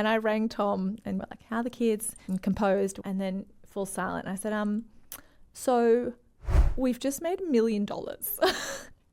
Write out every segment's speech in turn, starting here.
And I rang Tom and we're like, how are the kids? And composed, and then full silent. And I said, so we've just made $1 million.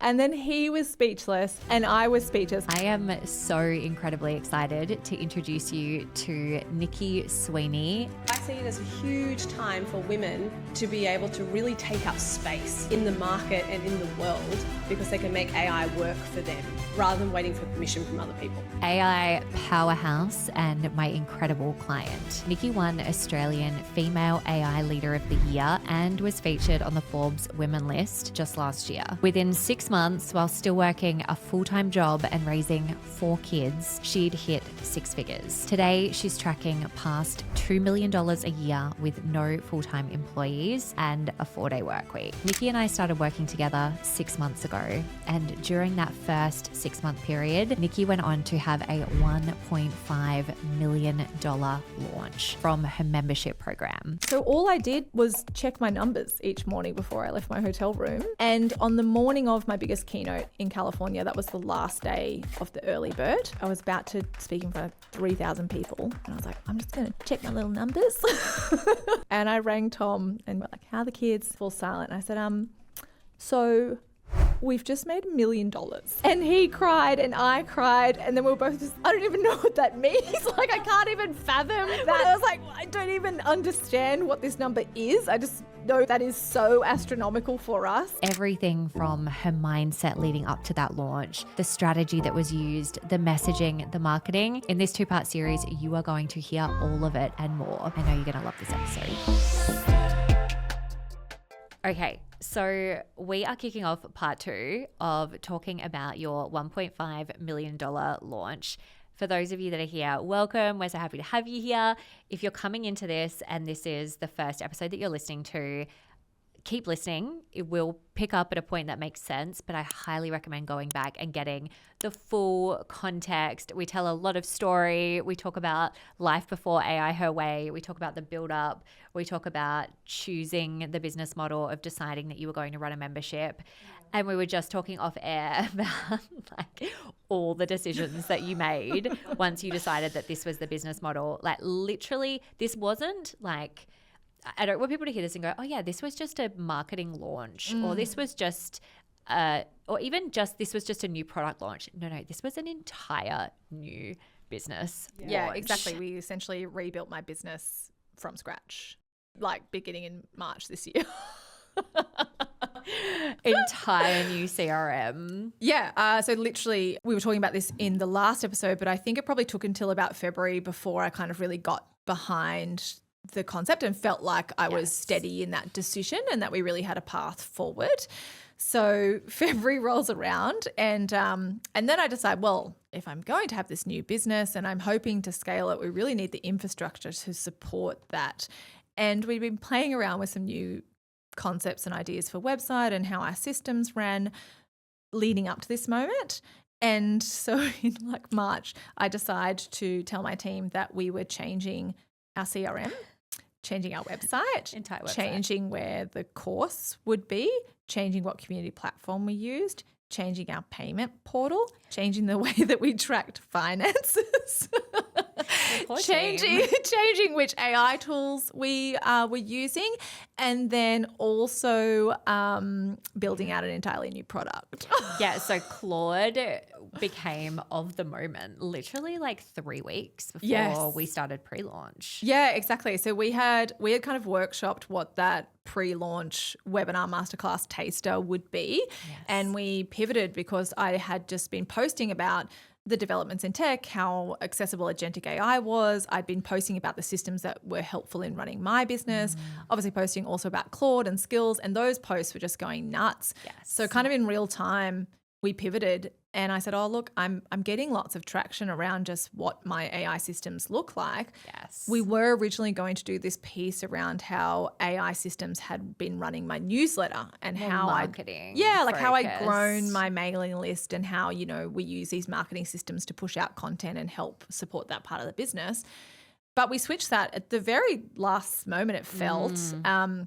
And then he was speechless and I was speechless. I am so incredibly excited to introduce you to Nici Sweaney. I see it as a huge time for women to be able to really take up space in the market and in the world because they can make AI work for them rather than waiting for permission from other people. AI powerhouse and my incredible client. Nici won Australian Female AI Leader of the Year and was featured on the Forbes Women list just last year. Within 6 months, while still working a full-time job and raising 4 kids, she'd hit 6 figures. Today, she's tracking past $2 million a year with no full-time employees and a 4-day work week. Nici and I started working together 6 months ago, and during that first 6-month period, Nici went on to have a $1.5 million launch from her membership program. So all I did was check my numbers each morning before I left my hotel room. And on the morning of my biggest keynote in California, that was the last day of the early bird, I was about to speak in front of 3,000 people. And I was like, I'm just going to check my little numbers. And I rang Tom and we're like, how are the kids? Full silent. And I said, so we've just made $1 million. And he cried and I cried. And then we were both just, I don't even know what that means. Like, I can't even fathom that. I was like, I don't even understand what this number is. I just know that is so astronomical for us. Everything from her mindset leading up to that launch, the strategy that was used, the messaging, the marketing. In this 2-part series, you are going to hear all of it and more. I know you're going to love this episode. Okay, so we are kicking off part 2 of talking about your $1.5 million launch. For those of you that are here, welcome. We're so happy to have you here. If you're coming into this and this is the first episode that you're listening to, keep listening. It will pick up at a point that makes sense, but I highly recommend going back and getting the full context. We tell a lot of story. We talk about life before AI her way. We talk about the build up. We talk about choosing the business model of deciding that you were going to run a membership. And we were just talking off air about like all the decisions that you made once you decided that this was the business model. Like literally, this wasn't like, I don't want people to hear this and go, oh yeah, this was just a marketing launch or this was just, or even just, this was just a new product launch. No, this was an entire new business Yeah, launch. exactly. We essentially rebuilt my business from scratch, like beginning in March this year. Entire new CRM. Yeah. So literally we were talking about this in the last episode, but I think it probably took until about February before I kind of really got behind the concept and felt like I was steady in that decision and that we really had a path forward. So February rolls around and then I decide, well, if I'm going to have this new business and I'm hoping to scale it, we really need the infrastructure to support that. And we've been playing around with some new concepts and ideas for website and how our systems ran leading up to this moment. And so in like March, I decided to tell my team that we were changing our CRM, changing our website, Entire website. changing where the course would be, changing what community platform we used, changing our payment portal, changing the way that we tracked finances, changing which AI tools we were using, and then also building out an entirely new product. Yeah, so Claude became of the moment literally like 3 weeks before we started pre-launch. Yeah, exactly. So we had kind of workshopped what that pre-launch webinar masterclass taster would be. Yes. And we pivoted because I had just been posting about the developments in tech, how accessible agentic AI was. I'd been posting about the systems that were helpful in running my business, obviously posting also about Claude and skills, and those posts were just going nuts. Yes. So kind of in real time, we pivoted and I said, oh, look, I'm getting lots of traction around just what my AI systems look like. Yes. We were originally going to do this piece around how AI systems had been running my newsletter and how marketing how I'd focused. grown my mailing list and how, you know, we use these marketing systems to push out content and help support that part of the business. But we switched that at the very last moment, it felt, and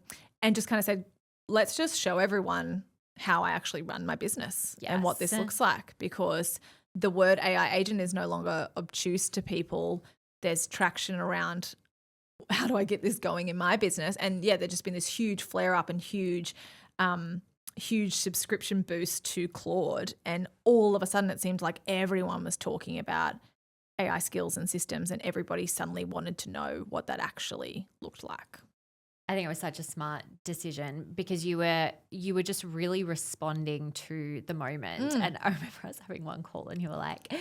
just kind of said, let's just show everyone how I actually run my business and what this looks like, because the word AI agent is no longer obtuse to people. there's traction around how do I get this going in my business? And yeah, there's just been this huge flare up and huge subscription boost to Claude. And all of a sudden it seemed like everyone was talking about AI skills and systems, and everybody suddenly wanted to know what that actually looked like. I think it was such a smart decision because you were just really responding to the moment. And I remember us having one call and you were like,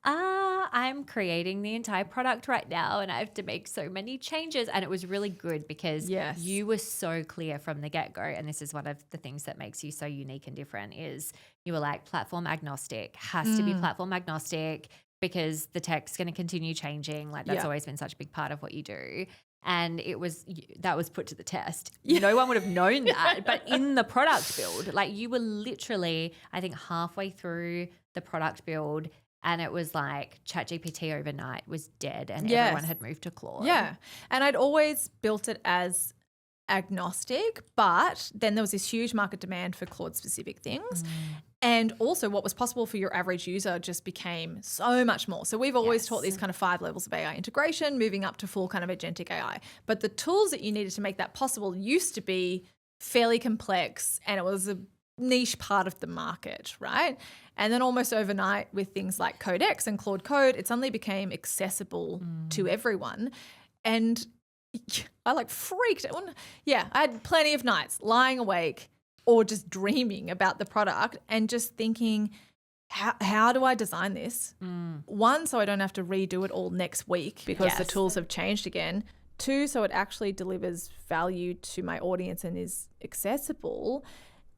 I'm creating the entire product right now and I have to make so many changes. And it was really good because you were so clear from the get-go. And this is one of the things that makes you so unique and different is you were like platform agnostic, has to be platform agnostic because the tech's going to continue changing. Like that's always been such a big part of what you do. And that was put to the test. No one would have known that. But in the product build, like you were literally, I think, halfway through the product build and it was like ChatGPT overnight was dead and everyone had moved to Claude. Yeah. And I'd always built it as agnostic, but then there was this huge market demand for Claude specific things. And also what was possible for your average user just became so much more. So we've always taught these kind of 5 levels of AI integration, moving up to full kind of agentic AI. But the tools that you needed to make that possible used to be fairly complex and it was a niche part of the market, right? And then almost overnight with things like Codex and Claude Code, it suddenly became accessible to everyone. And I like freaked out. Yeah, I had plenty of nights lying awake or just dreaming about the product and just thinking, how do I design this? One, so I don't have to redo it all next week because the tools have changed again. 2, so it actually delivers value to my audience and is accessible.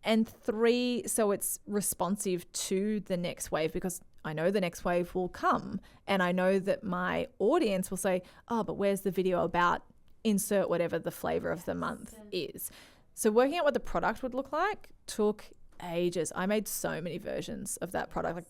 And 3, so it's responsive to the next wave because I know the next wave will come and I know that my audience will say, oh, but where's the video about insert whatever the flavor of the month is. So working out what the product would look like took ages. I made so many versions of that product, like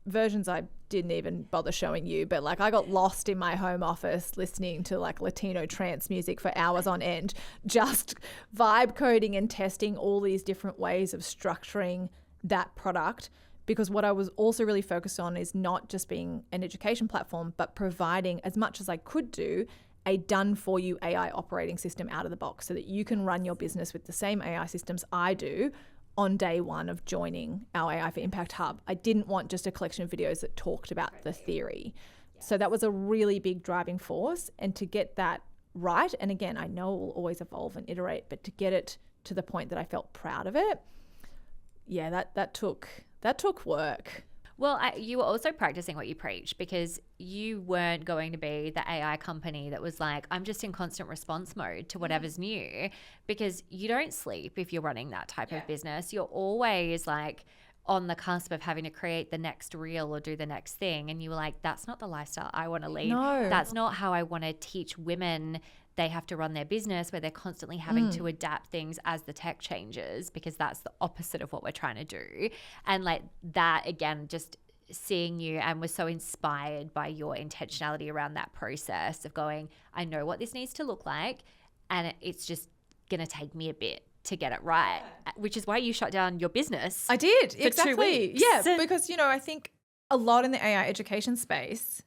versions I didn't even bother showing you, but like I got lost in my home office listening to like Latino trance music for hours on end, just vibe coding and testing all these different ways of structuring that product. Because what I was also really focused on is not just being an education platform, but providing as much as I could do a done-for-you AI operating system out of the box so that you can run your business with the same AI systems I do on day one of joining our AI for Impact Hub. I didn't want just a collection of videos that talked about the theory. So that was a really big driving force. And to get that right, and again, I know it will always evolve and iterate, but to get it to the point that I felt proud of it, that took work. Well, you were also practicing what you preach because you weren't going to be the AI company that was like, I'm just in constant response mode to whatever's new, because you don't sleep if you're running that type of business. You're always like on the cusp of having to create the next reel or do the next thing. And you were like, that's not the lifestyle I want to lead. No. That's not how I want to teach women they have to run their business where they're constantly having to adapt things as the tech changes, because that's the opposite of what we're trying to do. And like that, again, just seeing you and was so inspired by your intentionality around that process of going, I know what this needs to look like and it's just going to take me a bit to get it right, which is why you shut down your business. I did, for exactly. 2 weeks. Yeah, because, I think a lot in the AI education space,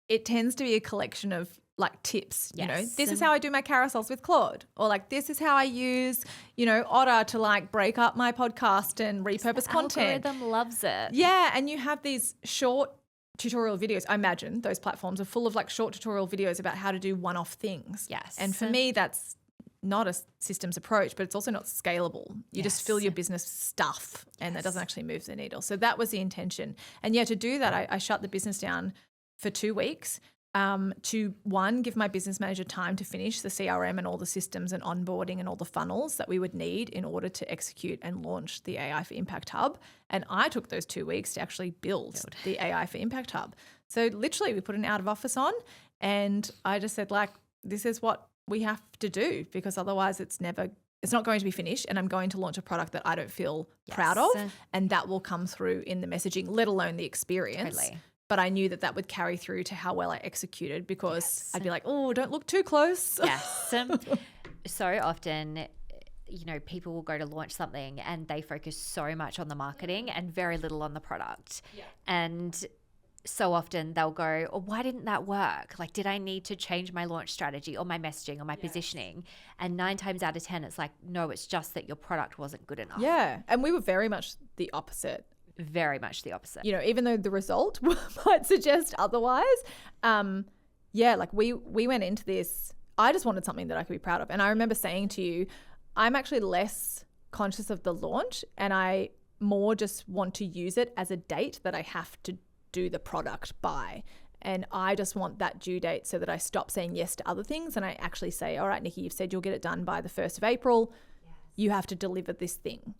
it tends to be a collection of like tips, this is how I do my carousels with Claude, or like this is how I use, Otter to like break up my podcast and repurpose content. Algorithm loves it. Yeah, and you have these short tutorial videos. I imagine those platforms are full of like short tutorial videos about how to do one-off things. Yes. And for me, that's not a systems approach, but it's also not scalable. You just fill your business stuff and that doesn't actually move the needle. So that was the intention. And to do that, I shut the business down for 2 weeks. To one, give my business manager time to finish the CRM and all the systems and onboarding and all the funnels that we would need in order to execute and launch the AI for Impact Hub. And I took those 2 weeks to actually build the AI for Impact Hub. So literally we put an out of office on and I just said like, this is what we have to do because otherwise it's not going to be finished and I'm going to launch a product that I don't feel proud of, and that will come through in the messaging, let alone the experience. Totally. But I knew that would carry through to how well I executed because I'd be like, oh, don't look too close. Yes. So often, people will go to launch something and they focus so much on the marketing and very little on the product. Yeah. And so often they'll go, oh, why didn't that work? Like, did I need to change my launch strategy or my messaging or my positioning? And 9 times out of 10, it's like, no, it's just that your product wasn't good enough. Yeah. And we were very much the opposite. Very much the opposite. You know, even though the result might suggest otherwise, like we went into this, I just wanted something that I could be proud of. And I remember saying to you, I'm actually less conscious of the launch and I more just want to use it as a date that I have to do the product by. And I just want that due date so that I stop saying yes to other things and I actually say, all right, Nici, you've said you'll get it done by the 1st of April. Yes. You have to deliver this thing.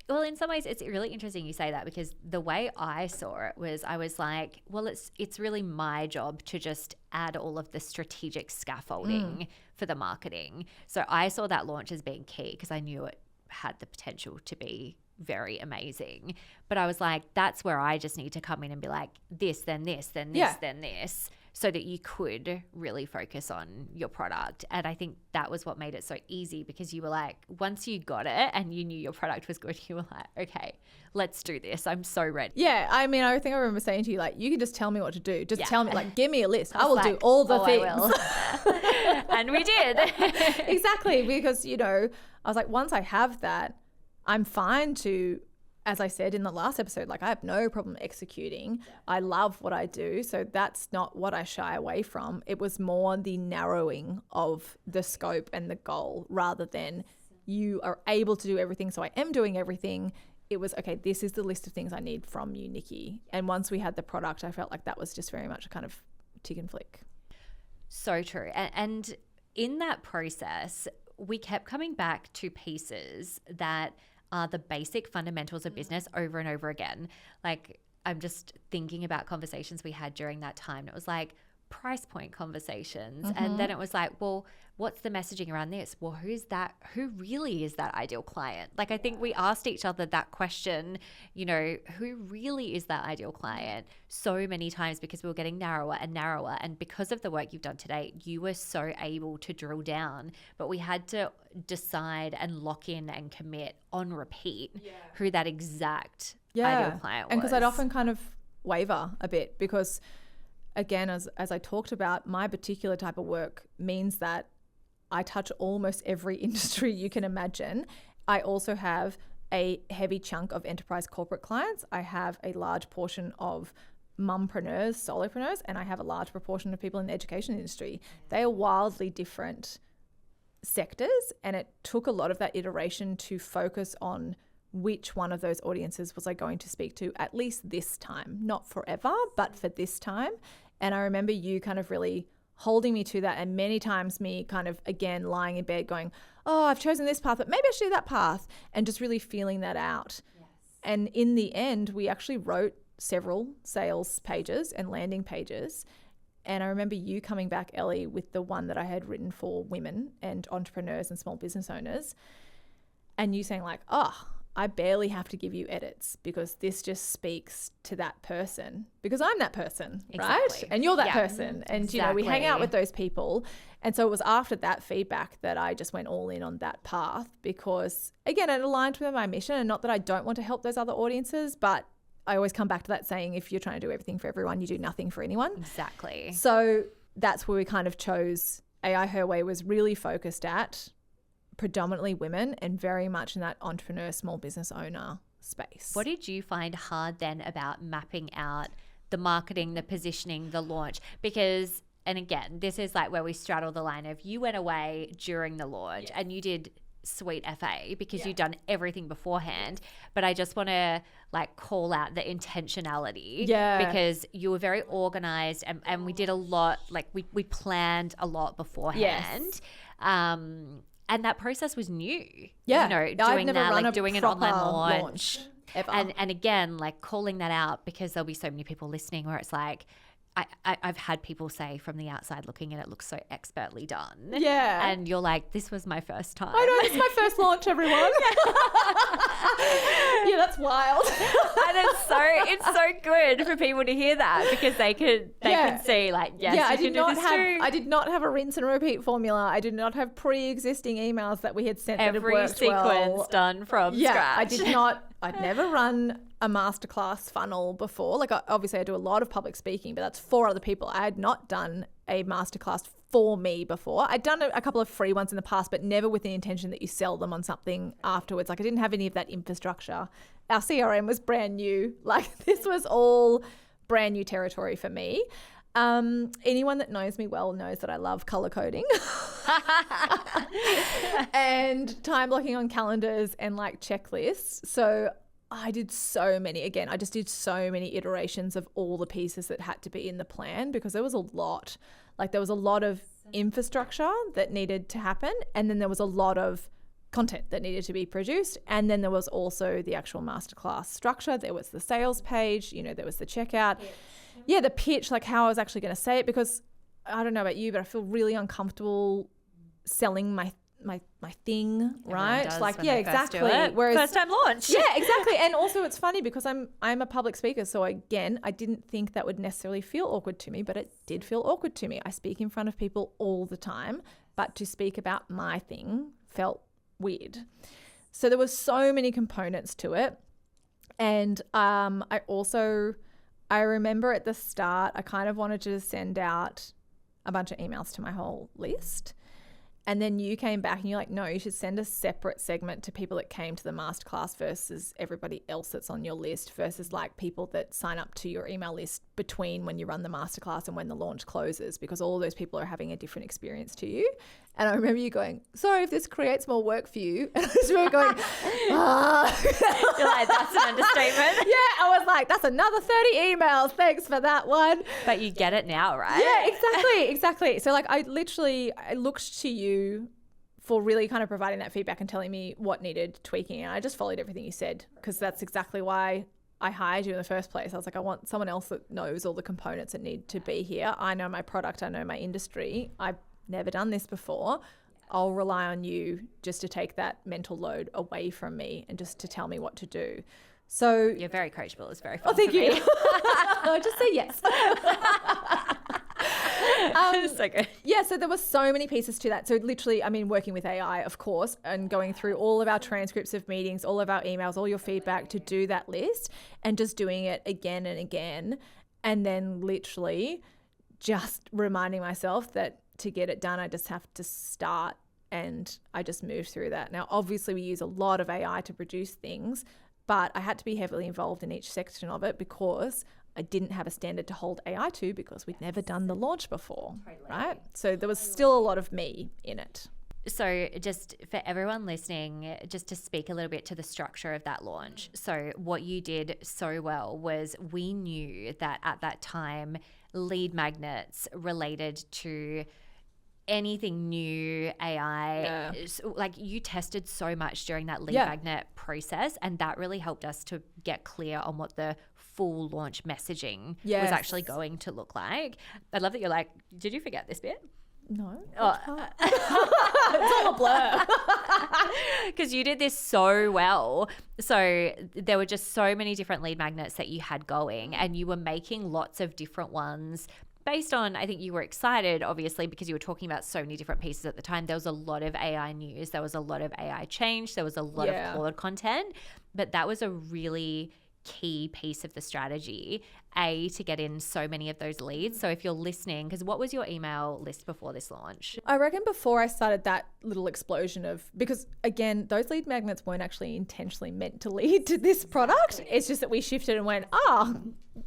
Well, in some ways, it's really interesting you say that, because the way I saw it was I was like, well, it's really my job to just add all of the strategic scaffolding for the marketing. So I saw that launch as being key because I knew it had the potential to be very amazing. But I was like, that's where I just need to come in and be like, this, then this, then this, then this, so that you could really focus on your product. And I think that was what made it so easy, because you were like, once you got it and you knew your product was good, you were like, okay, let's do this. I'm so ready. Yeah. I mean, I think I remember saying to you, like, you can just tell me what to do. Just tell me, like, give me a list. I will like, do all the things. I will. And we did. Exactly. Because, you know, I was like, once I have that, I'm fine to, as I said in the last episode, like I have no problem executing. Yeah. I love what I do. So that's not what I shy away from. It was more the narrowing of the scope and the goal rather than you are able to do everything. So I am doing everything. It was, okay, this is the list of things I need from you, Nici. And once we had the product, I felt like that was just very much a kind of tick and flick. So true. And in that process, we kept coming back to pieces that are the basic fundamentals of business over and over again. Like, I'm just thinking about conversations we had during that time. It was like price point conversations. And then it was like, well, what's the messaging around this? Well, who really is that ideal client? Like, I think we asked each other that question, you know, who really is that ideal client, so many times, because we were getting narrower and narrower. And because of the work you've done today, you were so able to drill down, but we had to decide and lock in and commit on repeat who that exact ideal client was. And because I'd often kind of waver a bit, because again, as I talked about, my particular type of work means that I touch almost every industry you can imagine. I also have a heavy chunk of enterprise corporate clients. I have a large portion of mumpreneurs, solopreneurs, and I have a large proportion of people in the education industry. They are wildly different sectors, and it took a lot of that iteration to focus on which one of those audiences was I going to speak to at least this time, not forever, but for this time. And I remember you kind of really holding me to that, and many times me kind of, again, lying in bed going, oh, I've chosen this path, but maybe I should do that path, and just really feeling that out. Yes. And in the end, we actually wrote several sales pages and landing pages. And I remember you coming back, Ellie, with the one that I had written for women and entrepreneurs and small business owners, and you saying like, oh, I barely have to give you edits because this just speaks to that person, because I'm that person, right? And you're that person. And, you know, we hang out with those people. And so it was after that feedback that I just went all in on that path, because, again, it aligned with my mission. And not that I don't want to help those other audiences, but I always come back to that saying, if you're trying to do everything for everyone, you do nothing for anyone. Exactly. So that's where we kind of chose AI Her Way, was really focused at predominantly women and very much in that entrepreneur, small business owner space. What did you find hard then about mapping out the marketing, the positioning, the launch? Because, and again, this is like where we straddle the line of, you went away during the launch and you did sweet FA because you'd done everything beforehand. But I just want to like call out the intentionality, because you were very organized, and we did a lot, like we planned a lot beforehand. And that process was new. Yeah. You know, doing that, like doing an online launch. Ever. And again, like calling that out, because there'll be so many people listening where it's like, I've had people say from the outside looking in, it looks so expertly done. Yeah. And you're like, this was my first time. I know, this is my first launch, everyone. Yeah, that's wild. And it's so good for people to hear that because they can see like, yes, yeah, you can do this too. I did not have a rinse and repeat formula. I did not have pre-existing emails that we had sent that had Every worked sequence well. done from Yeah, scratch. I did not. I'd never run a masterclass funnel before. Like, obviously I do a lot of public speaking, but that's for other people. I had not done a masterclass for me before. I'd done a couple of free ones in the past, but never with the intention that you sell them on something afterwards. Like, I didn't have any of that infrastructure. Our CRM was brand new. Like, this was all brand new territory for me. Anyone that knows me well knows that I love color coding and time blocking on calendars and like checklists. So I did so many, again, I just did so many iterations of all the pieces that had to be in the plan because there was a lot. Like, there was a lot of infrastructure that needed to happen. And then there was a lot of content that needed to be produced. And then there was also the actual masterclass structure. There was the sales page, there was the checkout. Yeah, the pitch, like how I was actually going to say it, because I don't know about you, but I feel really uncomfortable selling my thing, right? Does like, when yeah, they first exactly. do it. Whereas, First time launch. yeah, exactly. And also it's funny because I'm a public speaker. So again, I didn't think that would necessarily feel awkward to me, but it did feel awkward to me. I speak in front of people all the time, but to speak about my thing felt weird. So there were so many components to it. And I remember at the start, I kind of wanted to send out a bunch of emails to my whole list. And then you came back and you're like, no, you should send a separate segment to people that came to the masterclass versus everybody else that's on your list versus like people that sign up to your email list between when you run the masterclass and when the launch closes, because all of those people are having a different experience to you. And I remember you going, sorry if this creates more work for you. And I was really going, You're like, that's an understatement. Yeah, I was like, that's another 30 emails. Thanks for that one. But you get it now, right? Yeah, exactly. So like I looked to you for really kind of providing that feedback and telling me what needed tweaking. And I just followed everything you said because that's exactly why I hired you in the first place. I was like, I want someone else that knows all the components that need to be here. I know my product. I know my industry. I've never done this before. I'll rely on you just to take that mental load away from me and just to tell me what to do. So You're very coachable. It's very fun. Oh, thank for you. me. I just say yes. So good. Yeah, so there were so many pieces to that. So literally, I mean, working with AI, of course, and going through all of our transcripts of meetings, all of our emails, all your feedback to do that list and just doing it again and again. And then literally just reminding myself that to get it done, I just have to start, and I just moved through that. Now, obviously we use a lot of AI to produce things, but I had to be heavily involved in each section of it because I didn't have a standard to hold AI to because we'd never done the launch before, right? So there was still a lot of me in it. So just for everyone listening, just to speak a little bit to the structure of that launch. So what you did so well was we knew that at that time, lead magnets related to anything new, AI, like you tested so much during that lead magnet process, and that really helped us to get clear on what the full launch messaging was actually going to look like. I love that you're like, did you forget this bit? No. It's all a blur. Because you did this so well. So there were just so many different lead magnets that you had going, and you were making lots of different ones based on, I think you were excited, obviously, because you were talking about so many different pieces at the time. There was a lot of AI news. There was a lot of AI change. There was a lot of Claude content. But that was a really key piece of the strategy, to get in so many of those leads. So if you're listening, because what was your email list before this launch? I reckon before I started that little explosion of, because again, those lead magnets weren't actually intentionally meant to lead to this product. It's just that we shifted and went,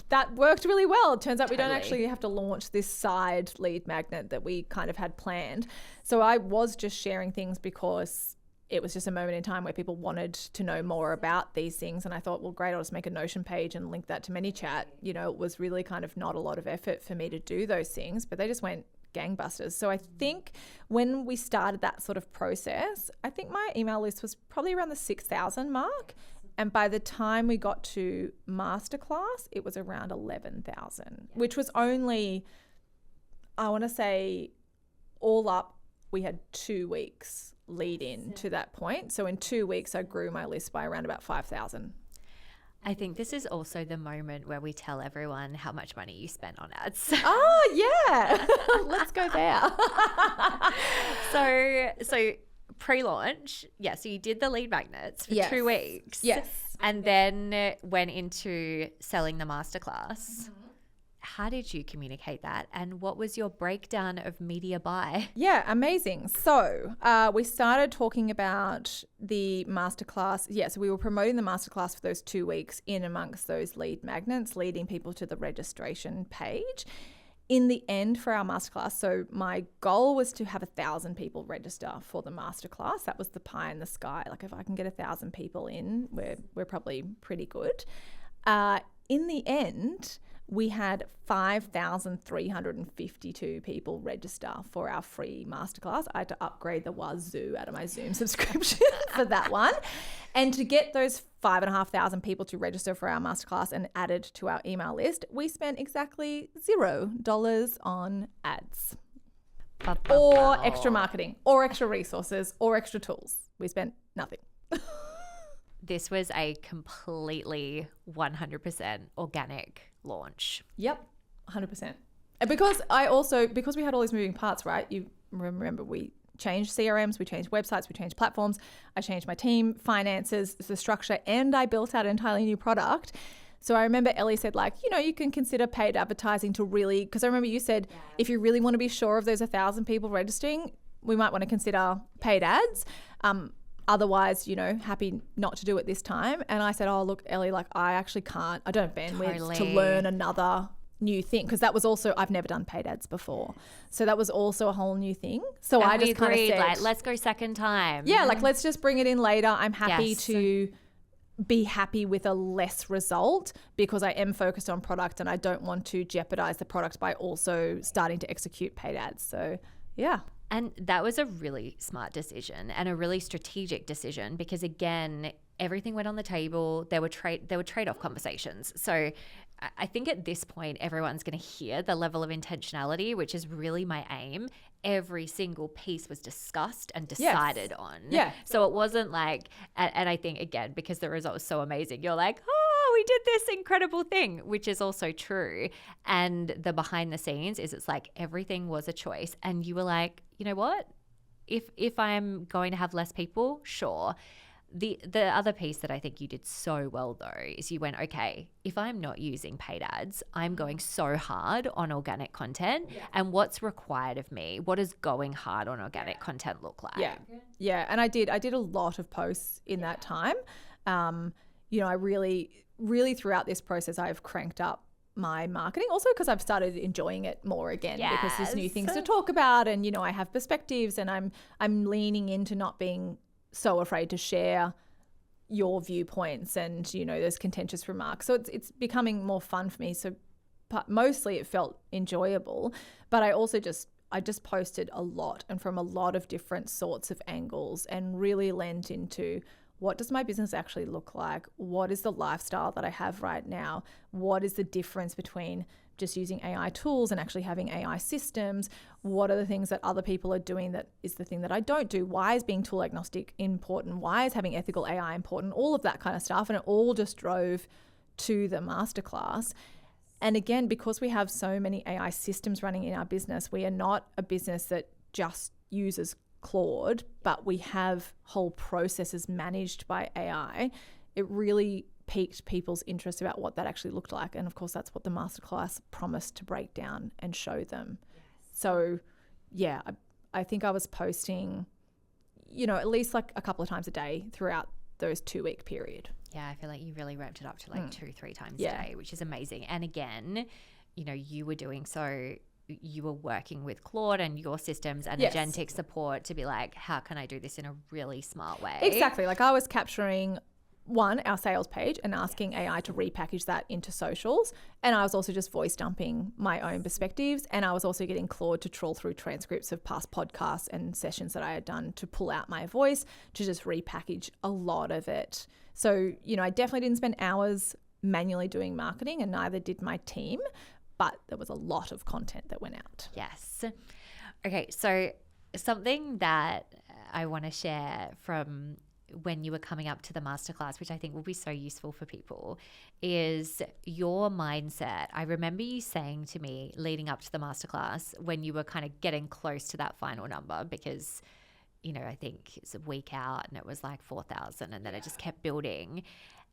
that worked really well. It turns out we don't actually have to launch this side lead magnet that we kind of had planned. So I was just sharing things because it was just a moment in time where people wanted to know more about these things. And I thought, well, great, I'll just make a Notion page and link that to ManyChat. You know, it was really kind of not a lot of effort for me to do those things, but they just went gangbusters. So I think when we started that sort of process, I think my email list was probably around the 6,000 mark. And by the time we got to masterclass, it was around 11,000, which was only, I want to say, all up, we had 2 weeks lead in to that point. So in 2 weeks, I grew my list by around about 5,000. I think this is also the moment where we tell everyone how much money you spent on ads. Oh, yeah. Let's go there. So pre-launch, so you did the lead magnets for Yes. 2 weeks. Yes. And then went into selling the masterclass. How did you communicate that? And what was your breakdown of media buy? Yeah, amazing. So we started talking about the masterclass. Yeah, so we were promoting the masterclass for those 2 weeks in amongst those lead magnets, leading people to the registration page. In the end for our masterclass, so my goal was to have 1,000 people register for the masterclass. That was the pie in the sky. Like if I can get 1,000 people in, we're probably pretty good. In the end, we had 5,352 people register for our free masterclass. I had to upgrade the wazoo out of my Zoom subscription for that one. And to get those 5,500 people to register for our masterclass and added to our email list, we spent exactly $0 on ads or extra marketing or extra resources or extra tools. We spent nothing. This was a completely 100% organic launch. Yep, 100%. And because we had all these moving parts, right? You remember we changed CRMs, we changed websites, we changed platforms. I changed my team, finances, the structure, and I built out an entirely new product. So I remember Ellie said you can consider paid advertising to really, because I remember you said, if you really want to be sure of those 1,000 people registering, we might want to consider paid ads. Otherwise, happy not to do it this time. And I said, oh, look, Ellie, I actually can't. I don't have bandwidth to learn another new thing. Because that was also, I've never done paid ads before. So that was also a whole new thing. So and I just kind of said, let's go second time. Yeah, let's just bring it in later. I'm happy to be happy with a less result because I am focused on product and I don't want to jeopardize the product by also starting to execute paid ads. So yeah. And that was a really smart decision and a really strategic decision because, again, everything went on the table. There were trade-off conversations. So I think at this point, everyone's going to hear the level of intentionality, which is really my aim. Every single piece was discussed and decided on. Yeah. So it wasn't and I think, again, because the result was so amazing, you're like, we did this incredible thing, which is also true. And the behind the scenes is it's everything was a choice. And you were like, you know what? If I'm going to have less people, sure. The other piece that I think you did so well though is you went, okay, if I'm not using paid ads, I'm going so hard on organic content and what's required of me? What does going hard on organic content look like? Yeah. And I did a lot of posts in that time. I really throughout this process, I've cranked up my marketing also because I've started enjoying it more again because there's new things to talk about and, I have perspectives and I'm leaning into not being so afraid to share your viewpoints and, those contentious remarks. So it's becoming more fun for me. So mostly it felt enjoyable, but I also just posted a lot and from a lot of different sorts of angles and really lent into what does my business actually look like? What is the lifestyle that I have right now? What is the difference between just using AI tools and actually having AI systems? What are the things that other people are doing that is the thing that I don't do? Why is being tool agnostic important? Why is having ethical AI important? All of that kind of stuff. And it all just drove to the masterclass. And again, because we have so many AI systems running in our business, we are not a business that just uses Claude, but we have whole processes managed by AI. It really piqued people's interest about what that actually looked like. And of course, that's what the masterclass promised to break down and show them. Yes. So yeah, I think I was posting, at least a couple of times a day throughout those 2 week period. Yeah, I feel like you really ramped it up to 2-3 times a day, which is amazing. And again, you were doing so. You were working with Claude and your systems and agentic support to be how can I do this in a really smart way? Exactly. I was capturing our sales page and asking AI to repackage that into socials. And I was also just voice dumping my own perspectives. And I was also getting Claude to trawl through transcripts of past podcasts and sessions that I had done to pull out my voice to just repackage a lot of it. So, I definitely didn't spend hours manually doing marketing and neither did my team. But there was a lot of content that went out. Yes. Okay, so something that I want to share from when you were coming up to the masterclass, which I think will be so useful for people, is your mindset. I remember you saying to me leading up to the masterclass when you were kind of getting close to that final number, because, you know, I think it's a week out and it was like 4,000 and then it just kept building.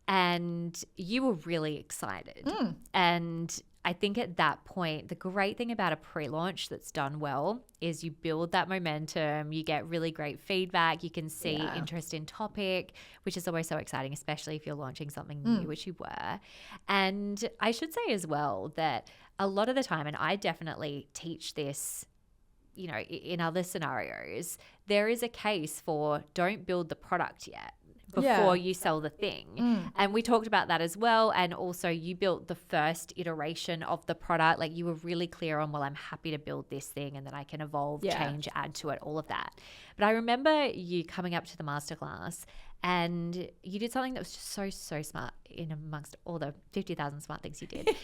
And you were really excited. And I think at that point, the great thing about a pre-launch that's done well is you build that momentum, you get really great feedback, you can see interest in topic, which is always so exciting, especially if you're launching something new, which you were. And I should say as well that a lot of the time, and I definitely teach this, you know, in other scenarios, there is a case for don't build the product yet before you sell the thing. And we talked about that as well. And also you built the first iteration of the product. Like you were really clear on, well, I'm happy to build this thing and then I can evolve, change, add to it, all of that. But I remember you coming up to the masterclass and you did something that was just so smart in amongst all the 50,000 smart things you did.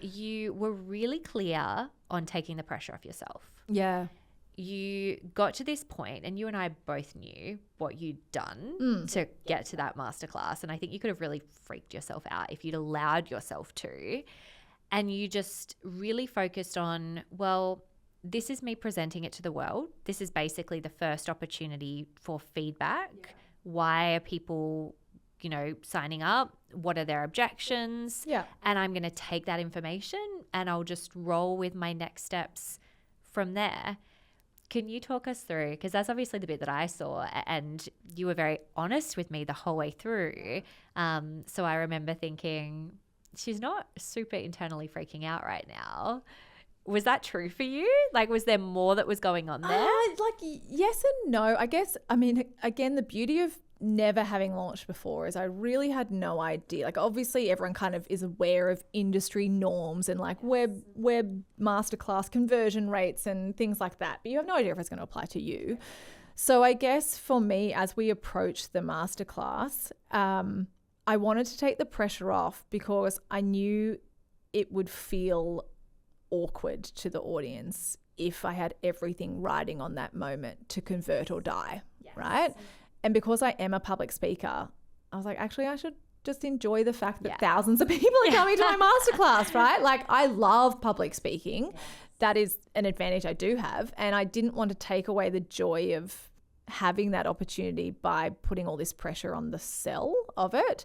You were really clear on taking the pressure off yourself. Yeah. You got to this point and you and I both knew what you'd done to get to that masterclass. And I think you could have really freaked yourself out if you'd allowed yourself to. And you just really focused on, well, this is me presenting it to the world. This is basically the first opportunity for feedback. Yeah. Why are people, you know, signing up? What are their objections? Yeah. And I'm going to take that information and I'll just roll with my next steps from there. Can you talk us through, because that's obviously the bit that I saw and you were very honest with me the whole way through. So I remember thinking, she's not super internally freaking out right now. Was that true for you? Like, was there more that was going on there? Yes and no. I guess, I mean, again, the beauty of never having launched before is I really had no idea. Like, obviously everyone kind of is aware of industry norms and like web masterclass conversion rates and things like that, but you have no idea if it's going to apply to you. So I guess for me, as we approached the masterclass, I wanted to take the pressure off because I knew it would feel awkward to the audience if I had everything riding on that moment to convert or die, right? And because I am a public speaker, I was like, actually, I should just enjoy the fact that thousands of people are coming to my masterclass, right? Like, I love public speaking. That is an advantage I do have. And I didn't want to take away the joy of having that opportunity by putting all this pressure on the sell of it.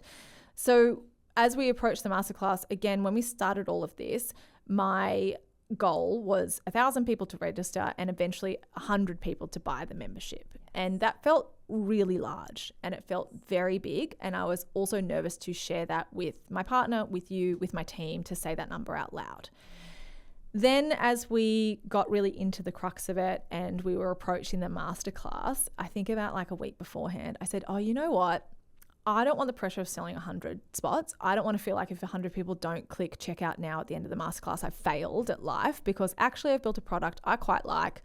So as we approached the masterclass, again, when we started all of this, my goal was 1,000 people to register and eventually 100 people to buy the membership. And that felt really large and it felt very big. And I was also nervous to share that with my partner, with you, with my team, to say that number out loud. Then as we got really into the crux of it and we were approaching the masterclass, I think about like a week beforehand, I said, oh, you know what? I don't want the pressure of selling 100 spots. I don't want to feel like if 100 people don't click check out now at the end of the masterclass, I've failed at life, because actually I've built a product I quite like.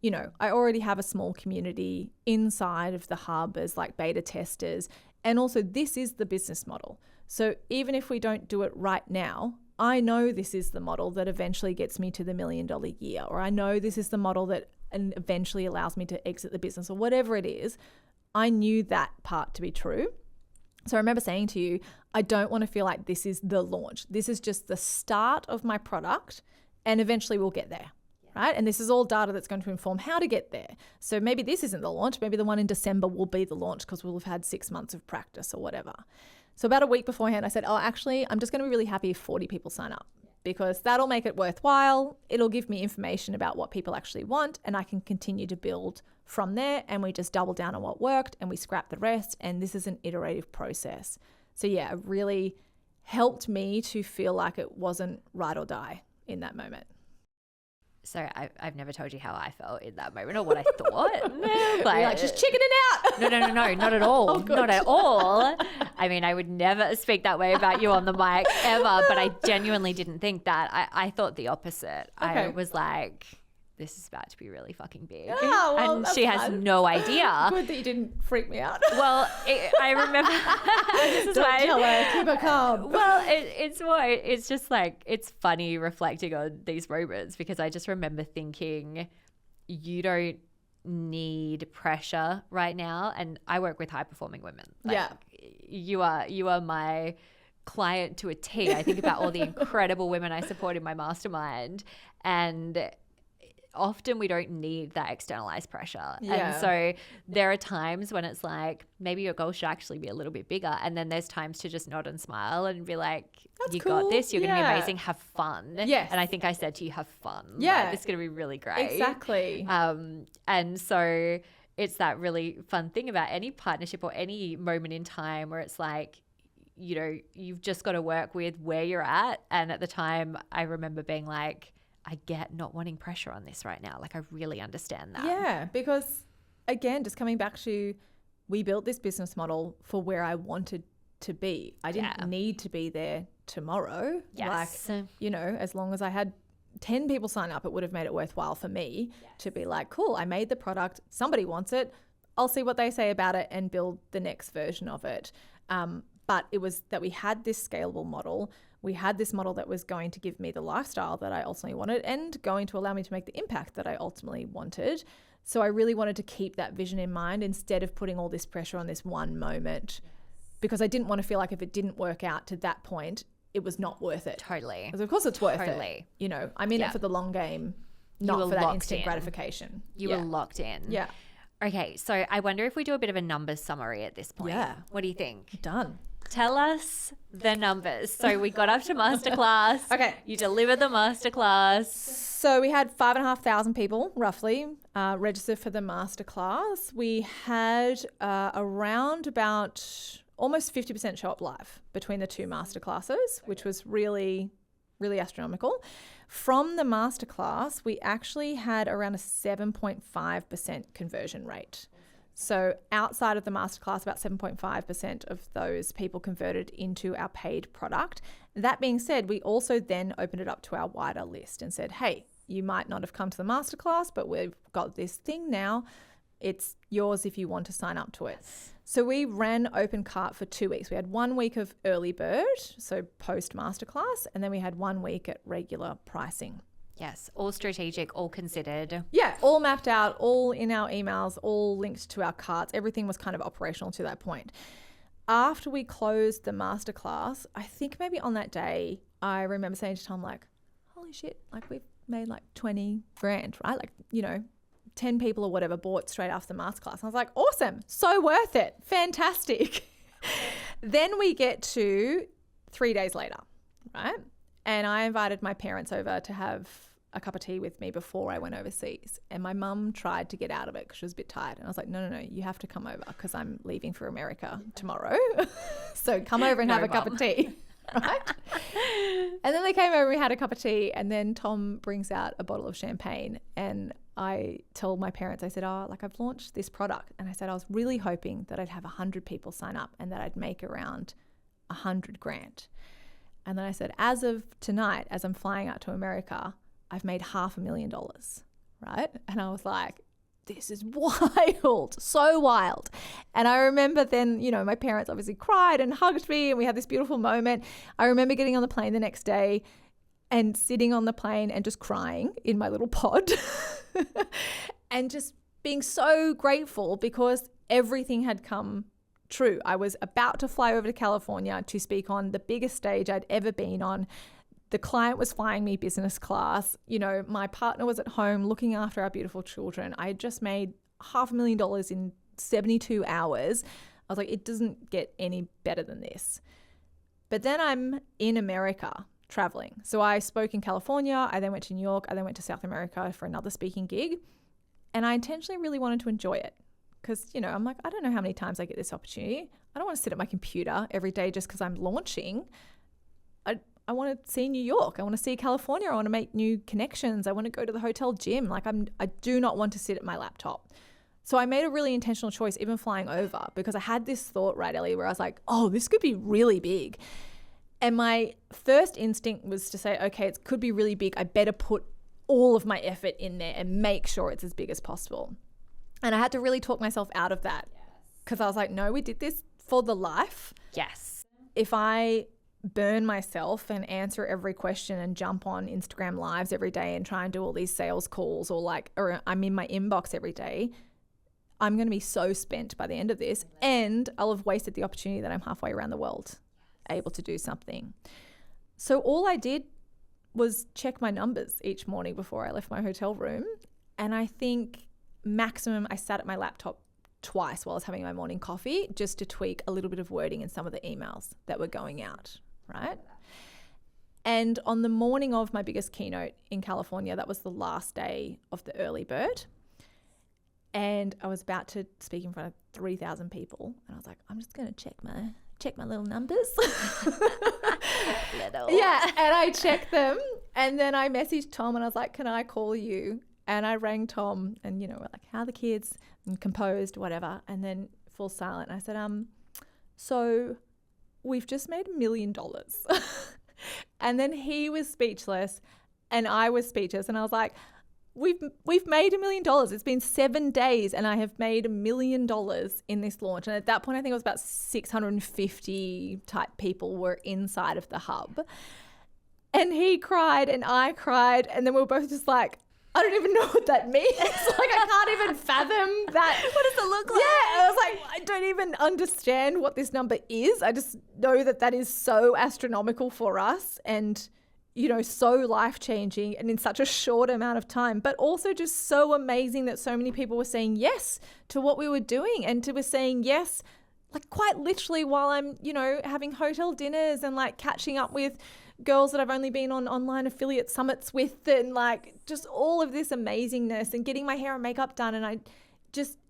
You know, I already have a small community inside of the hub as like beta testers. And also this is the business model. So even if we don't do it right now, I know this is the model that eventually gets me to the $1 million year, or I know this is the model that eventually allows me to exit the business, or whatever it is. I knew that part to be true. So I remember saying to you, I don't want to feel like this is the launch. This is just the start of my product and eventually we'll get there, right? And this is all data that's going to inform how to get there. So maybe this isn't the launch. Maybe the one in December will be the launch because we'll have had 6 months of practice or whatever. So about a week beforehand, I said, oh, actually, I'm just going to be really happy if 40 people sign up, because that'll make it worthwhile. It'll give me information about what people actually want and I can continue to build from there, and we just double down on what worked and we scrap the rest, and this is an iterative process. So yeah, it really helped me to feel like it wasn't ride or die in that moment. So I've never told you how I felt in that moment or what I thought. Like she's chickening out. No, not at all. Oh, not at all. I mean, I would never speak that way about you on the mic ever, but I genuinely didn't think that. I thought the opposite. Okay. I was like, this is about to be really fucking big. Oh, well, and she has no idea. Good that you didn't freak me out. Well, I remember. This is Don't tell her, keep her calm. Well, it's just like, it's funny reflecting on these moments, because I just remember thinking, you don't need pressure right now. And I work with high performing women. Like, Yeah. You are my client to a T. I think about all the incredible women I support in my mastermind, and often we don't need that externalized pressure. Yeah. And so there are times when it's like, maybe your goal should actually be a little bit bigger. And then there's times to just nod and smile and be like, That's you cool. got this. You're going to be Yeah. amazing. Have fun. Yes. And I think I said to you, have fun. Yeah. Like, this is going to be really great. Exactly. And so it's that really fun thing about any partnership or any moment in time where it's like, you know, you've just got to work with where you're at. And at the time, I remember being like, I get not wanting pressure on this right now. Like, I really understand that. Yeah, because again, just coming back to, we built this business model for where I wanted to be. I didn't need to be there tomorrow. Yes. Like, you know, as long as I had 10 people sign up, it would have made it worthwhile for me to be like, cool, I made the product. Somebody wants it. I'll see what they say about it and build the next version of it. But it was that we had this scalable model. We had this model that was going to give me the lifestyle that I ultimately wanted and going to allow me to make the impact that I ultimately wanted. So I really wanted to keep that vision in mind instead of putting all this pressure on this one moment, because I didn't want to feel like if it didn't work out to that point, it was not worth it. Totally. Because of course it's worth it. You know, I'm in it for the long game, not for that instant gratification. You were locked in. Yeah. Okay, so I wonder if we do a bit of a numbers summary at this point. Yeah. What do you think? Done. Tell us the numbers. So we got up to masterclass. Okay. You delivered the masterclass. So we had 5,500 people roughly register for the masterclass. We had around about almost 50% show up live between the two masterclasses, which was really, really astronomical. From the masterclass, we actually had around a 7.5% conversion rate. So outside of the masterclass, about 7.5% of those people converted into our paid product. That being said, we also then opened it up to our wider list and said, hey, you might not have come to the masterclass, but we've got this thing now. It's yours if you want to sign up to it. So we ran open cart for 2 weeks. We had 1 week of early bird, so post masterclass, and then we had 1 week at regular pricing. Yes, all strategic, all considered. Yeah, all mapped out, all in our emails, all linked to our carts. Everything was kind of operational to that point. After we closed the masterclass, I think maybe on that day, I remember saying to Tom, like, holy shit, like we've made like 20 grand, right? Like, you know, 10 people or whatever bought straight after the masterclass. And I was like, awesome, so worth it, fantastic. Then we get to 3 days later, right? And I invited my parents over to have a cup of tea with me before I went overseas. And my mum tried to get out of it because she was a bit tired. And I was like, no, you have to come over because I'm leaving for America tomorrow. So come over and have a cup of tea, right? And then they came over and we had a cup of tea. And then Tom brings out a bottle of champagne. And I told my parents, I said, I've launched this product. And I said, I was really hoping that I'd have 100 people sign up and that I'd make around 100 grand. And then I said, as of tonight, as I'm flying out to America, I've made $500,000, right? And I was like, this is wild, so wild. And I remember then, you know, my parents obviously cried and hugged me and we had this beautiful moment. I remember getting on the plane the next day and sitting on the plane and just crying in my little pod and just being so grateful because everything had come true. I was about to fly over to California to speak on the biggest stage I'd ever been on. The client was flying me business class. You know, my partner was at home looking after our beautiful children. I had just made $500,000 in 72 hours. I was like, it doesn't get any better than this. But then I'm in America traveling. So I spoke in California. I then went to New York. I then went to South America for another speaking gig. And I intentionally really wanted to enjoy it. Because, you know, I'm like, I don't know how many times I get this opportunity. I don't want to sit at my computer every day just because I'm launching. I want to see New York. I want to see California. I want to make new connections. I want to go to the hotel gym. Like I do not want to sit at my laptop. So I made a really intentional choice, even flying over, because I had this thought, right, Ellie, where I was like, oh, this could be really big. And my first instinct was to say, okay, it could be really big. I better put all of my effort in there and make sure it's as big as possible. And I had to really talk myself out of that because I was like, no, we did this for the life. Yes. If I burn myself and answer every question and jump on Instagram lives every day and try and do all these sales calls or I'm in my inbox every day, I'm going to be so spent by the end of this, and I'll have wasted the opportunity that I'm halfway around the world able to do something. So all I did was check my numbers each morning before I left my hotel room. And I think maximum I sat at my laptop twice while I was having my morning coffee just to tweak a little bit of wording in some of the emails that were going out, right? And on the morning of my biggest keynote in California, that was the last day of the early bird. And I was about to speak in front of 3,000 people. And I was like, I'm just going to check my little numbers. Yeah. And I checked them. And then I messaged Tom and I was like, can I call you? And I rang Tom and, we're like, how are the kids? And composed, whatever. And then full silent. And I said, so we've just made $1 million. And then he was speechless and I was speechless. And I was like, we've made $1 million. It's been 7 days and I have made $1 million in this launch. And at that point, I think it was about 650 type people were inside of the hub. And he cried and I cried. And then we were both just like, I don't even know what that means. Like, I can't even fathom that. What does it look like? Yeah, I was like, I don't even understand what this number is. I just know that is so astronomical for us and, so life-changing and in such a short amount of time, but also just so amazing that so many people were saying yes to what we were doing and were saying yes, like quite literally while I'm, having hotel dinners and like catching up with girls that I've only been on online affiliate summits with and like just all of this amazingness and getting my hair and makeup done. And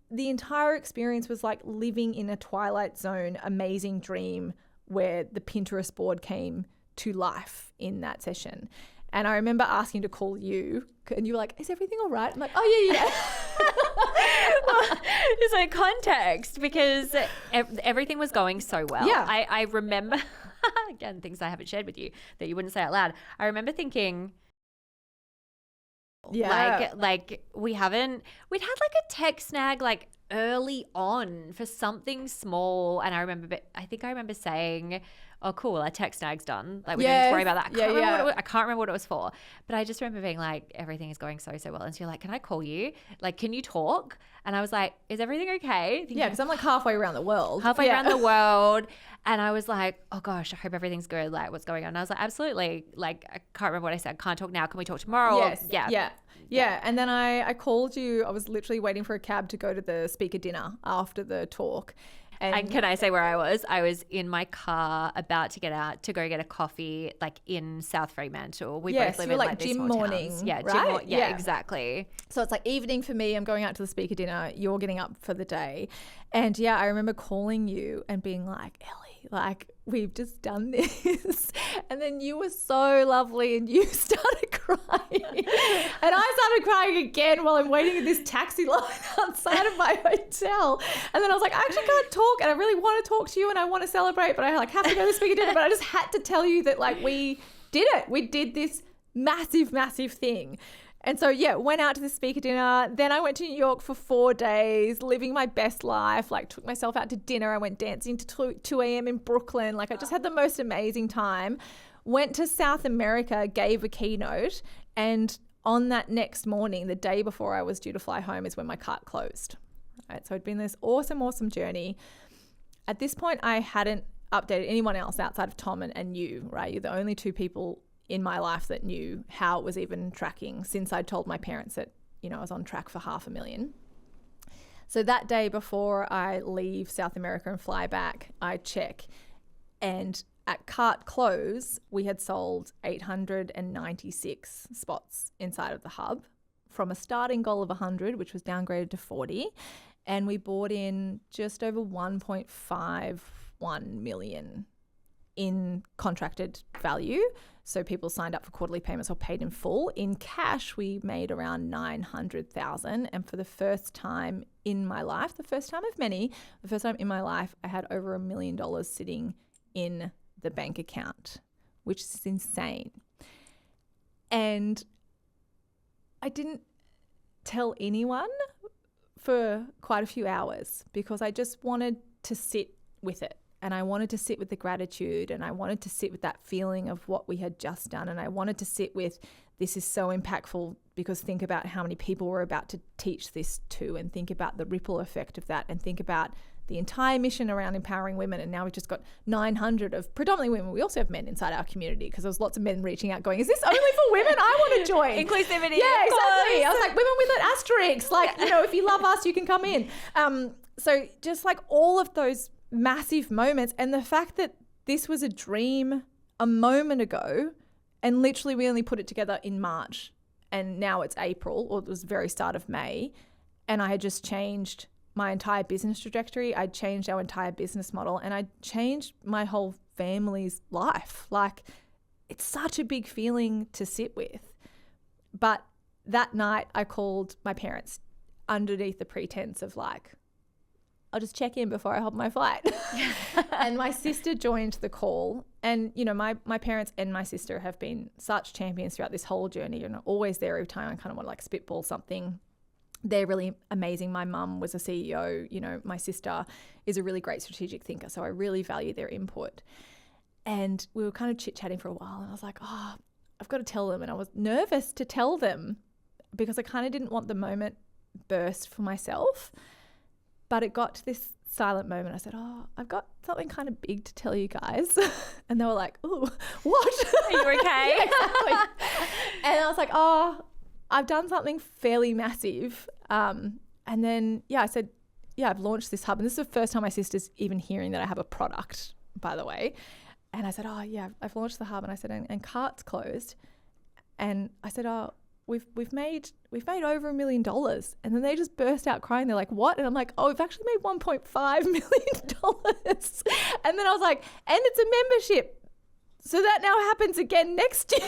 the entire experience was like living in a Twilight Zone amazing dream where the Pinterest board came to life in that session. And I remember asking to call you and you were like, is everything all right? I'm like, oh yeah. Well, it's like context because everything was going so well. Yeah. I remember, again, things I haven't shared with you that you wouldn't say out loud. I remember thinking, like we'd had like a tech snag like early on for something small. And I remember saying, oh, cool, our tech snag's done. Like, we don't need to worry about that. I can't remember what it was for. But I just remember being like, everything is going so well. And so you're like, can I call you? Like, can you talk? And I was like, is everything okay? Yeah, because I'm like halfway around the world. Around the world. And I was like, oh gosh, I hope everything's good. Like, what's going on? And I was like, absolutely. Like, I can't remember what I said. Can't talk now. Can we talk tomorrow? Yes. Yeah. And then I called you. I was literally waiting for a cab to go to the speaker dinner after the talk. And can I say where I was? I was in my car about to get out to go get a coffee, like in South Fremantle. We both live in like these gym small morning, towns. Yeah, right? Yeah, exactly. So it's like evening for me. I'm going out to the speaker dinner. You're getting up for the day. And yeah, I remember calling you and being like, Ellie, like, we've just done this. And then you were so lovely and you started crying. And I started crying again while I'm waiting in this taxi line outside of my hotel. And then I was like, I actually can't talk and I really want to talk to you and I want to celebrate, but I like have to go to the speaker dinner. But I just had to tell you that like we did it. We did this massive, massive thing. And so, yeah, went out to the speaker dinner. Then I went to New York for 4 days, living my best life, like took myself out to dinner. I went dancing to 2 a.m. in Brooklyn. Like I just had the most amazing time. Went to South America, gave a keynote. And on that next morning, the day before I was due to fly home is when my cart closed. Right, so it'd been this awesome journey. At this point, I hadn't updated anyone else outside of Tom and you, right? You're the only two people in my life that knew how it was even tracking since I'd told my parents that, I was on track for $500,000. So that day before I leave South America and fly back, I check. And at cart close, we had sold 896 spots inside of the hub from a starting goal of 100, which was downgraded to 40. And we bought in just over 1.51 million in contracted value. So people signed up for quarterly payments or paid in full. In cash, we made around 900,000. And for the first time in my life, the first time of many, the first time in my life, I had over $1 million sitting in the bank account, which is insane. And I didn't tell anyone for quite a few hours because I just wanted to sit with it and I wanted to sit with the gratitude, and I wanted to sit with that feeling of what we had just done, and I wanted to sit with, this is so impactful, because think about how many people we're about to teach this to, and think about the ripple effect of that, and think about the entire mission around empowering women. And now we've just got 900 of predominantly women. We also have men inside our community, because there was lots of men reaching out going, is this only for women? I want to join. Inclusivity. Yeah, exactly. I was like, women with an asterisk. Like, you know, if you love us, you can come in. So just like all of those massive moments, and the fact that this was a dream a moment ago, and literally we only put it together in March, and now it's April, or it was the very start of May, and I had just changed my entire business trajectory. I changed our entire business model, and I changed my whole family's life. Like, it's such a big feeling to sit with. But that night I called my parents underneath the pretense of like, I'll just check in before I hop my flight. And my sister joined the call. And, you know, my parents and my sister have been such champions throughout this whole journey, and always there every time I kind of want to like spitball something. They're really amazing. My mum was a CEO. You know, my sister is a really great strategic thinker, so I really value their input. And we were kind of chit-chatting for a while, and I was like, oh, I've got to tell them. And I was nervous to tell them because I kind of didn't want the moment burst for myself. But it got to this silent moment. I said, oh, I've got something kind of big to tell you guys. And they were like, oh, what? Are you okay? Yeah, exactly. And I was like, oh, I've done something fairly massive. And then, I said, I've launched this hub. And this is the first time my sister's even hearing that I have a product, by the way. And I said, oh, yeah, I've launched the hub. And I said, and cart's closed. And I said, oh, we've made over $1 million. And then they just burst out crying. They're like, what? And I'm like, oh, we've actually made $1.5 million. And then I was like, and it's a membership. So that now happens again next year.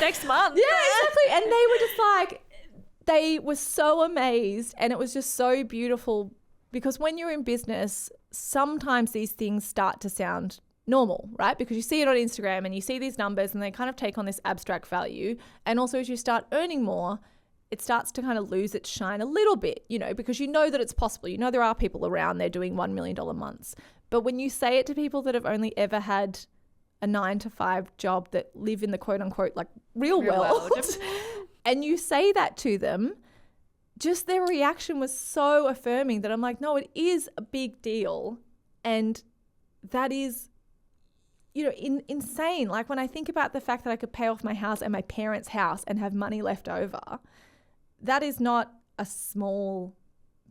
Next month. Yeah, exactly. And they were just like, they were so amazed. And it was just so beautiful, because when you're in business, sometimes these things start to sound normal, right? Because you see it on Instagram and you see these numbers and they kind of take on this abstract value. And also as you start earning more, it starts to kind of lose its shine a little bit, you know, because you know that it's possible. You know, there are people around there doing $1 million months. But when you say it to people that have only ever had a 9-to-5 job, that live in the quote unquote like real world, and you say that to them, just their reaction was so affirming that I'm like, no, it is a big deal. And that is, you know, insane. Like when I think about the fact that I could pay off my house and my parents' house and have money left over, that is not a small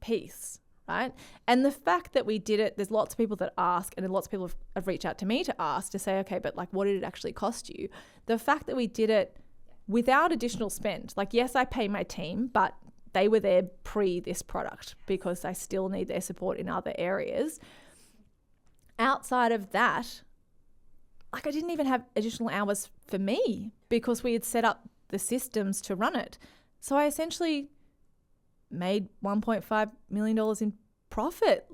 piece, right? And the fact that we did it, there's lots of people that ask, and lots of people have reached out to me to ask, to say, okay, but like, what did it actually cost you? The fact that we did it without additional spend, like, yes, I pay my team, but they were there pre this product because I still need their support in other areas. Outside of that, like, I didn't even have additional hours for me because we had set up the systems to run it. So I essentially made $1.5 million in profit,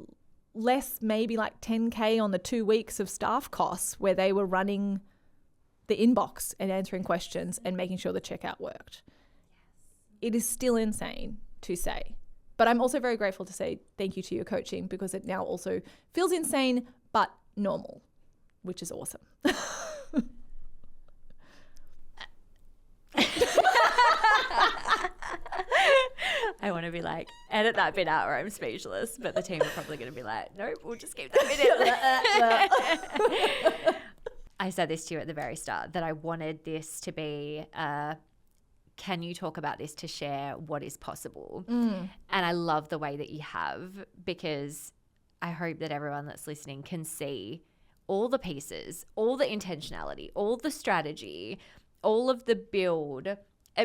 less maybe like 10K on the 2 weeks of staff costs where they were running the inbox and answering questions and making sure the checkout worked. It is still insane to say. But I'm also very grateful to say thank you to your coaching, because it now also feels insane but normal, which is awesome. I want to be like, edit that bit out or I'm speechless, but the team are probably going to be like, nope, we'll just keep that bit in. I said this to you at the very start, that I wanted this to be can you talk about this to share what is possible? And I love the way that you have, because I hope that everyone that's listening can see all the pieces, all the intentionality, all the strategy, all of the build.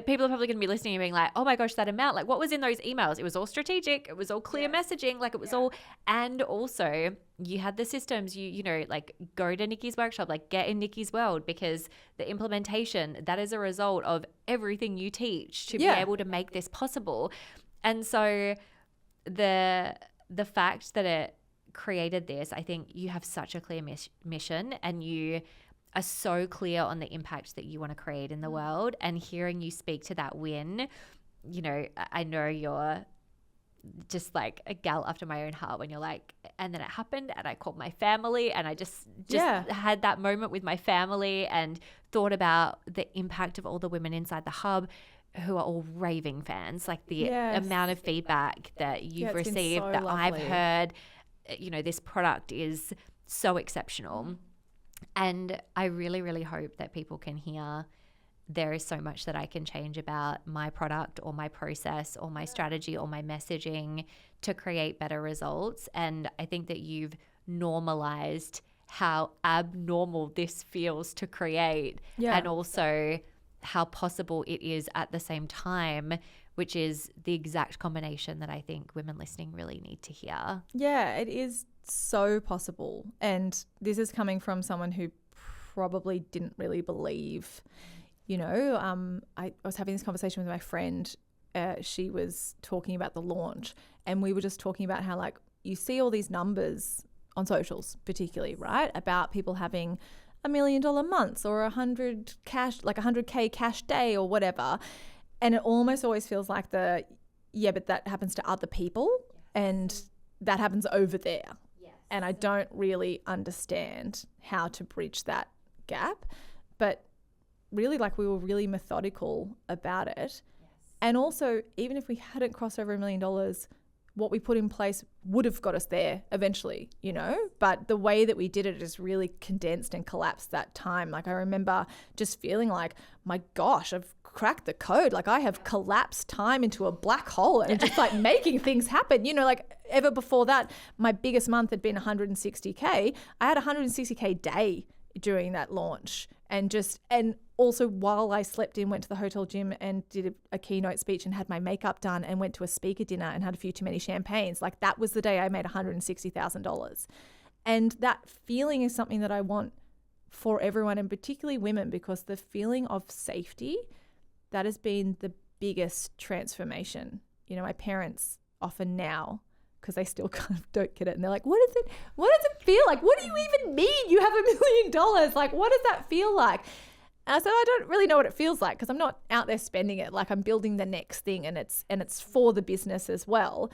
People are probably going to be listening and being like, oh my gosh, that amount, like what was in those emails? It was all strategic. It was all clear messaging. Like it was all, and also you had the systems, you know, like go to Nici's workshop, like get in Nici's world, because the implementation, that is a result of everything you teach to be able to make this possible. And so the fact that it created this, I think you have such a clear mission, and you are so clear on the impact that you want to create in the world. And hearing you speak to that win, you know, I know you're just like a gal after my own heart when you're like, and then it happened and I called my family and I just had that moment with my family and thought about the impact of all the women inside the hub who are all raving fans, like the amount of feedback that you've received, that I've heard, this product is so exceptional. And I really, really hope that people can hear there is so much that I can change about my product or my process or my strategy or my messaging to create better results. And I think that you've normalized how abnormal this feels to create, and also how possible it is at the same time, which is the exact combination that I think women listening really need to hear. Yeah, it is so possible. And this is coming from someone who probably didn't really believe, I was having this conversation with my friend. She was talking about the launch, and we were just talking about how, like, you see all these numbers on socials, particularly, right, about people having $1 million months or 100K cash day or whatever. And it almost always feels like but that happens to other people and that happens over there. Yes. And I don't really understand how to bridge that gap. But really, like, we were really methodical about it. Yes. And also, even if we hadn't crossed over $1 million, what we put in place would have got us there eventually, but the way that we did it is really condensed and collapsed that time. Like, I remember just feeling like, my gosh, I've cracked the code. Like, I have collapsed time into a black hole and just like making things happen. Like, ever before that, my biggest month had been 160K. I had a 160K day during that launch, and also while I slept in, went to the hotel gym and did a keynote speech and had my makeup done and went to a speaker dinner and had a few too many champagnes. Like, that was the day I made $160,000. And that feeling is something that I want for everyone, and particularly women, because the feeling of safety, that has been the biggest transformation. My parents often now, because they still kind of don't get it, and they're like, what does it feel like? What do you even mean you have $1 million? Like, what does that feel like? And I said, I don't really know what it feels like, because I'm not out there spending it. Like, I'm building the next thing, and it's for the business as well.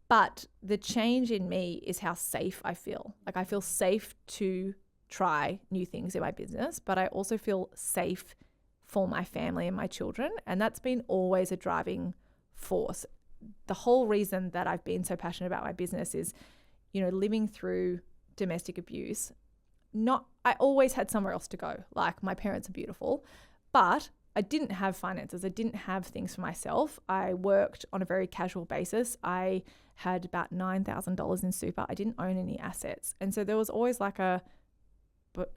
But the change in me is how safe I feel. Like, I feel safe to try new things in my business, but I also feel safe for my family and my children. And that's been always a driving force. The whole reason that I've been so passionate about my business is, living through domestic abuse. I always had somewhere else to go. Like, my parents are beautiful, but I didn't have finances. I didn't have things for myself. I worked on a very casual basis. I had about $9,000 in super. I didn't own any assets. And so there was always but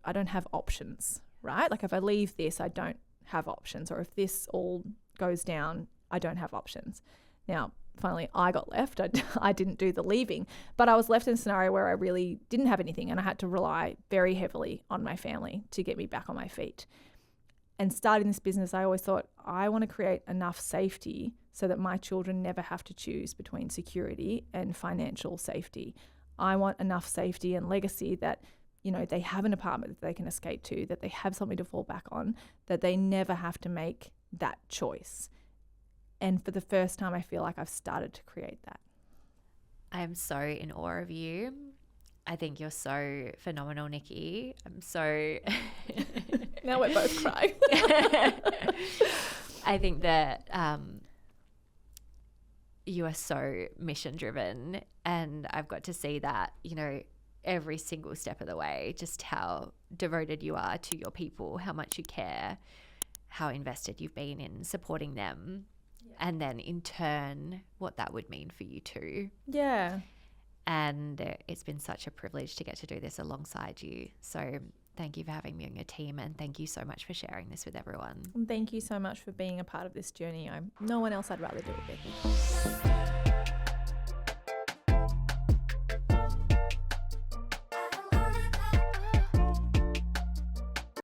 I don't have options, right? Like, if I leave this, I don't have options. Or if this all goes down, I don't have options. Now, finally, I got left. I didn't do the leaving, but I was left in a scenario where I really didn't have anything, and I had to rely very heavily on my family to get me back on my feet. And starting this business, I always thought, I want to create enough safety so that my children never have to choose between security and financial safety. I want enough safety and legacy that, they have an apartment that they can escape to, that they have something to fall back on, that they never have to make that choice. And for the first time, I feel like I've started to create that. I'm so in awe of you. I think you're so phenomenal, Nici. I'm so... Now we're both crying. I think that you are so mission driven, and I've got to see that, every single step of the way, just how devoted you are to your people, how much you care, how invested you've been in supporting them. And then in turn, what that would mean for you too. Yeah. And it's been such a privilege to get to do this alongside you. So thank you for having me on your team, and thank you so much for sharing this with everyone. And thank you so much for being a part of this journey. No one else I'd rather do it, Becky.